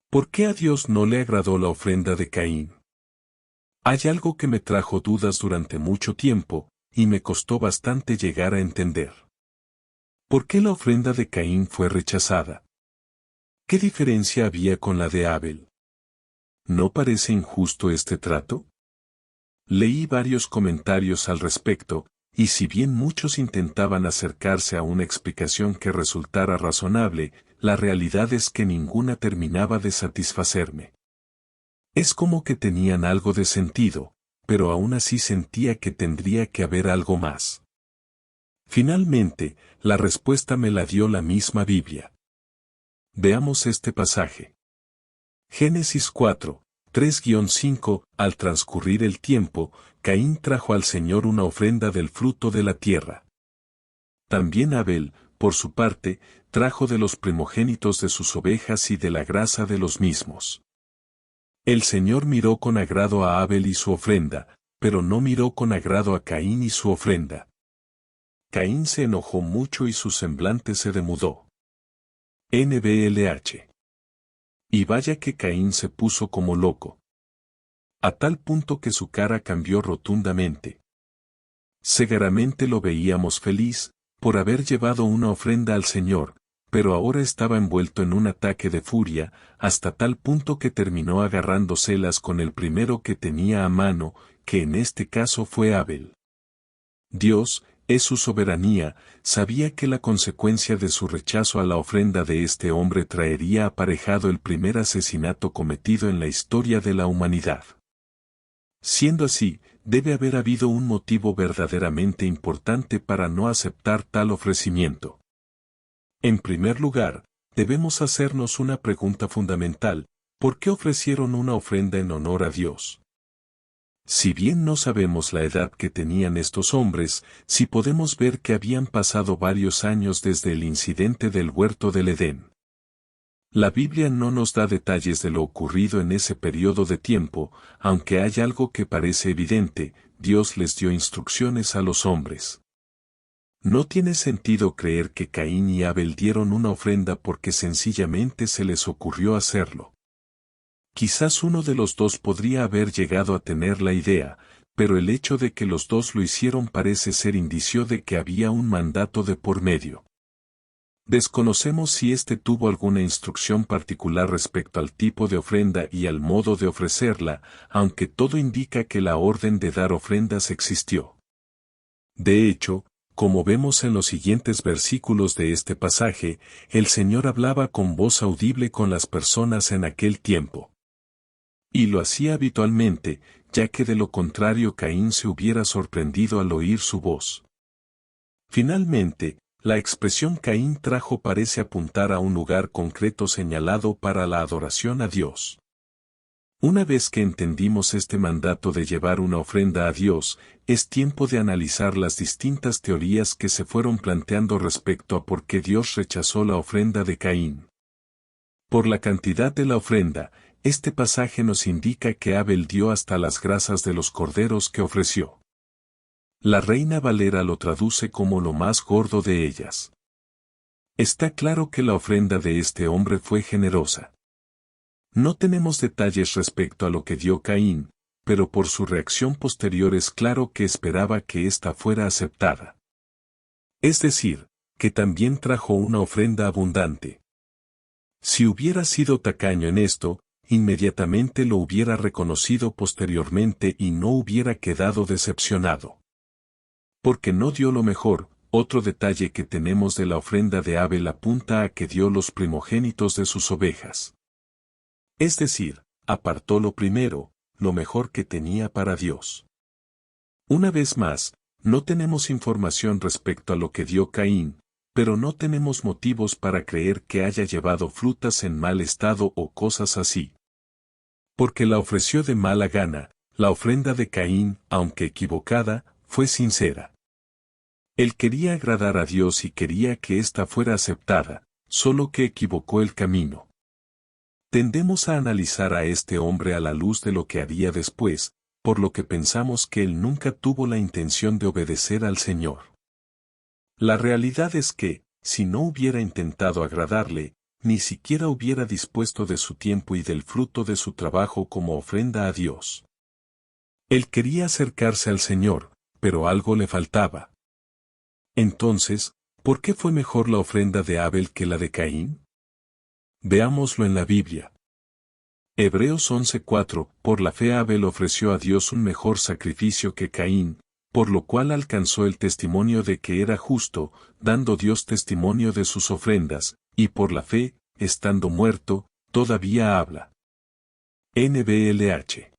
¿Por qué a Dios no le agradó la ofrenda de Caín? Hay algo que me trajo dudas durante mucho tiempo, y me costó bastante llegar a entender. ¿Por qué la ofrenda de Caín fue rechazada? ¿Qué diferencia había con la de Abel? ¿No parece injusto este trato? Leí varios comentarios al respecto, y si bien muchos intentaban acercarse a una explicación que resultara razonable, la realidad es que ninguna terminaba de satisfacerme. Es como que tenían algo de sentido, pero aún así sentía que tendría que haber algo más. Finalmente, la respuesta me la dio la misma Biblia. Veamos este pasaje. Génesis 4, 3-5. Al transcurrir el tiempo, Caín trajo al Señor una ofrenda del fruto de la tierra. También Abel, por su parte, trajo de los primogénitos de sus ovejas y de la grasa de los mismos. El Señor miró con agrado a Abel y su ofrenda, pero no miró con agrado a Caín y su ofrenda. Caín se enojó mucho y su semblante se demudó. NBLH. Y vaya que Caín se puso como loco. A tal punto que su cara cambió rotundamente. Seguramente lo veíamos feliz, por haber llevado una ofrenda al Señor, pero ahora estaba envuelto en un ataque de furia, hasta tal punto que terminó agarrándoselas con el primero que tenía a mano, que en este caso fue Abel. Dios, en su soberanía, sabía que la consecuencia de su rechazo a la ofrenda de este hombre traería aparejado el primer asesinato cometido en la historia de la humanidad. Siendo así, debe haber habido un motivo verdaderamente importante para no aceptar tal ofrecimiento. En primer lugar, debemos hacernos una pregunta fundamental: ¿por qué ofrecieron una ofrenda en honor a Dios? Si bien no sabemos la edad que tenían estos hombres, sí podemos ver que habían pasado varios años desde el incidente del huerto del Edén. La Biblia no nos da detalles de lo ocurrido en ese periodo de tiempo, aunque hay algo que parece evidente: Dios les dio instrucciones a los hombres. No tiene sentido creer que Caín y Abel dieron una ofrenda porque sencillamente se les ocurrió hacerlo. Quizás uno de los dos podría haber llegado a tener la idea, pero el hecho de que los dos lo hicieron parece ser indicio de que había un mandato de por medio. Desconocemos si éste tuvo alguna instrucción particular respecto al tipo de ofrenda y al modo de ofrecerla, aunque todo indica que la orden de dar ofrendas existió. De hecho, como vemos en los siguientes versículos de este pasaje, el Señor hablaba con voz audible con las personas en aquel tiempo. Y lo hacía habitualmente, ya que de lo contrario Caín se hubiera sorprendido al oír su voz. Finalmente, la expresión Caín trajo parece apuntar a un lugar concreto señalado para la adoración a Dios. Una vez que entendimos este mandato de llevar una ofrenda a Dios, es tiempo de analizar las distintas teorías que se fueron planteando respecto a por qué Dios rechazó la ofrenda de Caín. Por la cantidad de la ofrenda, este pasaje nos indica que Abel dio hasta las grasas de los corderos que ofreció. La Reina Valera lo traduce como lo más gordo de ellas. Está claro que la ofrenda de este hombre fue generosa. No tenemos detalles respecto a lo que dio Caín, pero por su reacción posterior es claro que esperaba que ésta fuera aceptada. Es decir, que también trajo una ofrenda abundante. Si hubiera sido tacaño en esto, inmediatamente lo hubiera reconocido posteriormente y no hubiera quedado decepcionado. Porque no dio lo mejor. Otro detalle que tenemos de la ofrenda de Abel apunta a que dio los primogénitos de sus ovejas. Es decir, apartó lo primero, lo mejor que tenía para Dios. Una vez más, no tenemos información respecto a lo que dio Caín, pero no tenemos motivos para creer que haya llevado frutas en mal estado o cosas así. Porque la ofreció de mala gana, la ofrenda de Caín, aunque equivocada, fue sincera. Él quería agradar a Dios y quería que ésta fuera aceptada, solo que equivocó el camino. Tendemos a analizar a este hombre a la luz de lo que haría después, por lo que pensamos que él nunca tuvo la intención de obedecer al Señor. La realidad es que, si no hubiera intentado agradarle, ni siquiera hubiera dispuesto de su tiempo y del fruto de su trabajo como ofrenda a Dios. Él quería acercarse al Señor, pero algo le faltaba. Entonces, ¿por qué fue mejor la ofrenda de Abel que la de Caín? Veámoslo en la Biblia. Hebreos 11:4, por la fe Abel ofreció a Dios un mejor sacrificio que Caín, por lo cual alcanzó el testimonio de que era justo, dando Dios testimonio de sus ofrendas, y por la fe, estando muerto, todavía habla. NBLH.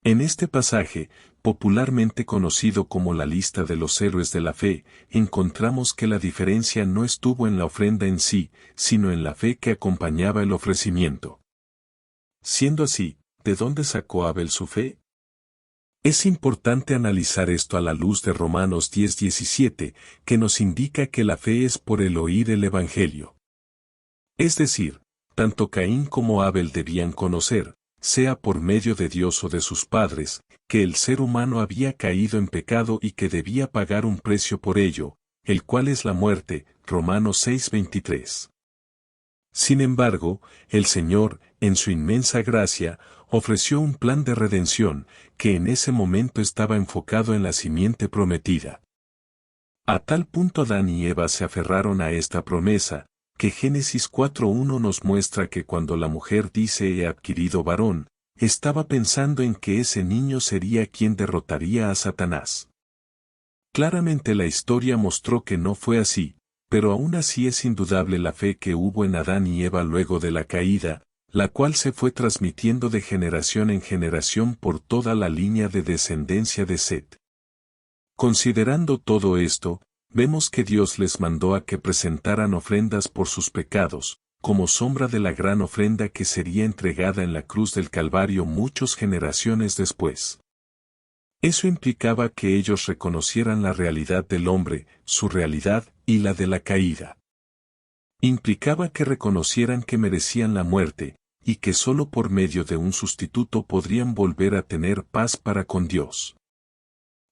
En este pasaje, popularmente conocido como la lista de los héroes de la fe, encontramos que la diferencia no estuvo en la ofrenda en sí, sino en la fe que acompañaba el ofrecimiento. Siendo así, ¿de dónde sacó Abel su fe? Es importante analizar esto a la luz de Romanos 10:17, que nos indica que la fe es por el oír el Evangelio. Es decir, tanto Caín como Abel debían conocer, sea por medio de Dios o de sus padres, que el ser humano había caído en pecado y que debía pagar un precio por ello, el cual es la muerte, Romanos 6:23. Sin embargo, el Señor, en su inmensa gracia, ofreció un plan de redención, que en ese momento estaba enfocado en la simiente prometida. A tal punto Adán y Eva se aferraron a esta promesa, que Génesis 4:1 nos muestra que cuando la mujer dice he adquirido varón, estaba pensando en que ese niño sería quien derrotaría a Satanás. Claramente la historia mostró que no fue así, pero aún así es indudable la fe que hubo en Adán y Eva luego de la caída, la cual se fue transmitiendo de generación en generación por toda la línea de descendencia de Set. Considerando todo esto, vemos que Dios les mandó a que presentaran ofrendas por sus pecados, como sombra de la gran ofrenda que sería entregada en la cruz del Calvario muchas generaciones después. Eso implicaba que ellos reconocieran la realidad del hombre, su realidad, y la de la caída. Implicaba que reconocieran que merecían la muerte, y que sólo por medio de un sustituto podrían volver a tener paz para con Dios.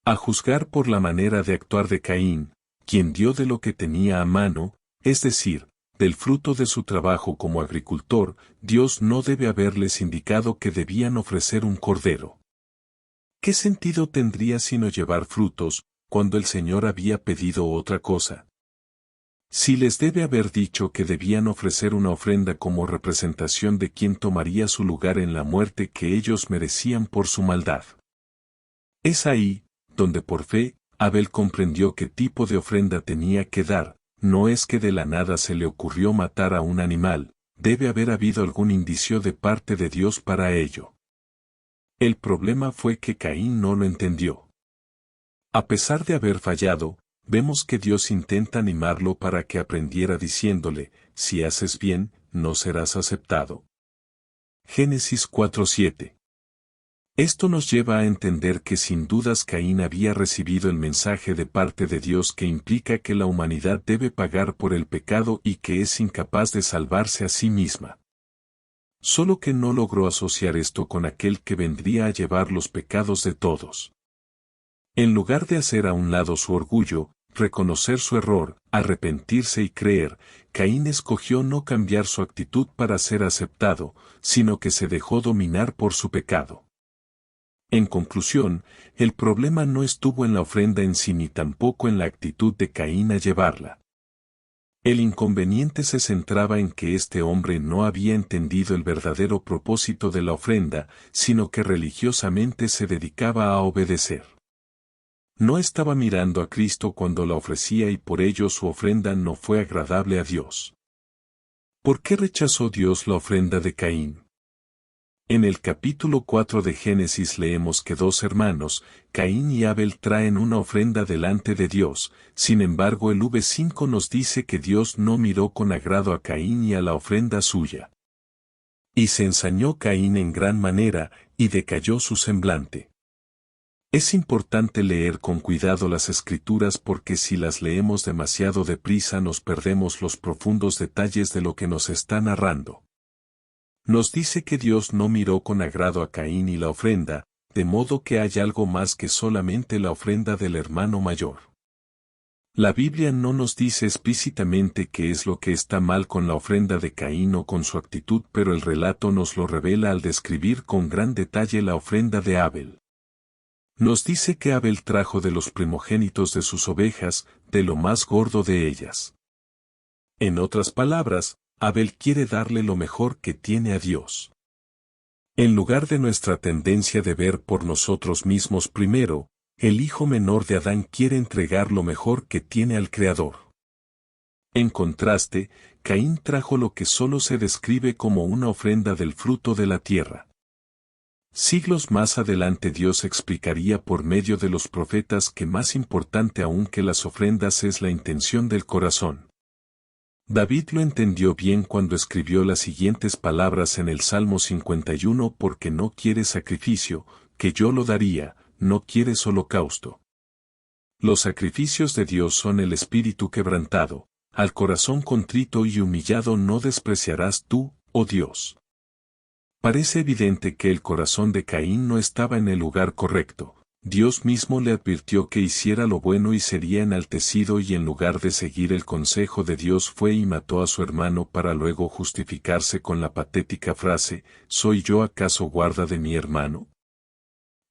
A juzgar por la manera de actuar de Caín, quien dio de lo que tenía a mano, es decir, del fruto de su trabajo como agricultor, Dios no debe haberles indicado que debían ofrecer un cordero. ¿Qué sentido tendría sino llevar frutos, cuando el Señor había pedido otra cosa? Si les debe haber dicho que debían ofrecer una ofrenda como representación de quien tomaría su lugar en la muerte que ellos merecían por su maldad. Es ahí, donde por fe, Abel comprendió qué tipo de ofrenda tenía que dar, no es que de la nada se le ocurrió matar a un animal, debe haber habido algún indicio de parte de Dios para ello. El problema fue que Caín no lo entendió. A pesar de haber fallado, vemos que Dios intenta animarlo para que aprendiera diciéndole, si haces bien, no serás aceptado. Génesis 4:7. Esto nos lleva a entender que sin dudas Caín había recibido el mensaje de parte de Dios que implica que la humanidad debe pagar por el pecado y que es incapaz de salvarse a sí misma. Solo que no logró asociar esto con aquel que vendría a llevar los pecados de todos. En lugar de hacer a un lado su orgullo, reconocer su error, arrepentirse y creer, Caín escogió no cambiar su actitud para ser aceptado, sino que se dejó dominar por su pecado. En conclusión, el problema no estuvo en la ofrenda en sí ni tampoco en la actitud de Caín a llevarla. El inconveniente se centraba en que este hombre no había entendido el verdadero propósito de la ofrenda, sino que religiosamente se dedicaba a obedecer. No estaba mirando a Cristo cuando la ofrecía y por ello su ofrenda no fue agradable a Dios. ¿Por qué rechazó Dios la ofrenda de Caín? En el capítulo 4 de Génesis leemos que dos hermanos, Caín y Abel, traen una ofrenda delante de Dios, sin embargo el V5 nos dice que Dios no miró con agrado a Caín y a la ofrenda suya. Y se ensañó Caín en gran manera, y decayó su semblante. Es importante leer con cuidado las Escrituras porque si las leemos demasiado deprisa nos perdemos los profundos detalles de lo que nos está narrando. Nos dice que Dios no miró con agrado a Caín y la ofrenda, de modo que hay algo más que solamente la ofrenda del hermano mayor. La Biblia no nos dice explícitamente qué es lo que está mal con la ofrenda de Caín o con su actitud, pero el relato nos lo revela al describir con gran detalle la ofrenda de Abel. Nos dice que Abel trajo de los primogénitos de sus ovejas, de lo más gordo de ellas. En otras palabras, Abel quiere darle lo mejor que tiene a Dios. En lugar de nuestra tendencia de ver por nosotros mismos primero, el hijo menor de Adán quiere entregar lo mejor que tiene al Creador. En contraste, Caín trajo lo que solo se describe como una ofrenda del fruto de la tierra. Siglos más adelante Dios explicaría por medio de los profetas que más importante aún que las ofrendas es la intención del corazón. David lo entendió bien cuando escribió las siguientes palabras en el Salmo 51: porque no quieres sacrificio, que yo lo daría, no quieres holocausto. Los sacrificios de Dios son el espíritu quebrantado, al corazón contrito y humillado no despreciarás tú, oh Dios. Parece evidente que el corazón de Caín no estaba en el lugar correcto. Dios mismo le advirtió que hiciera lo bueno y sería enaltecido, y en lugar de seguir el consejo de Dios fue y mató a su hermano para luego justificarse con la patética frase: ¿soy yo acaso guarda de mi hermano?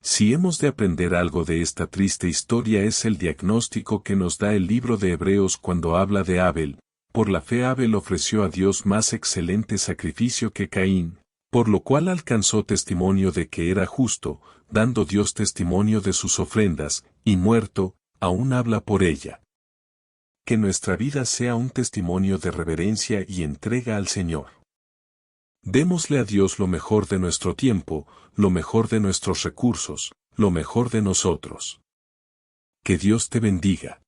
Si hemos de aprender algo de esta triste historia es el diagnóstico que nos da el libro de Hebreos cuando habla de Abel. Por la fe Abel ofreció a Dios más excelente sacrificio que Caín, por lo cual alcanzó testimonio de que era justo, dando Dios testimonio de sus ofrendas, y muerto, aún habla por ella. Que nuestra vida sea un testimonio de reverencia y entrega al Señor. Démosle a Dios lo mejor de nuestro tiempo, lo mejor de nuestros recursos, lo mejor de nosotros. Que Dios te bendiga.